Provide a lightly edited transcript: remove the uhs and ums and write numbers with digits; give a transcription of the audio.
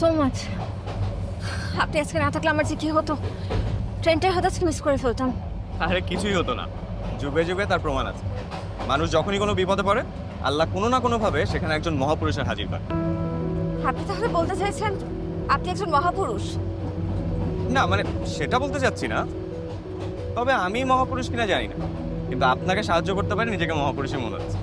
So much. আপনি আজকে না থাকলে আমার যে কি হতো, ট্রেনটাই হয়তো আজকে মিস করে ফেলতাম। আরে কিছুই হতো না, যুগে যুগে তার প্রমাণ আছে। মানুষ যখনই কোনো বিপদে পড়ে, আল্লাহ কোনো না কোনোভাবে সেখানে একজন মহাপুরুষের হাজির করে। আপনি তাহলে বলতে চাইছেন আপনি একজন মহাপুরুষ? না মানে সেটা বলতে চাচ্ছি না, তবে আমি মহাপুরুষ কিনা জানি না, কিন্তু আপনাকে সাহায্য করতে পারি নিজেকে মহাপুরুষই মনে হচ্ছে।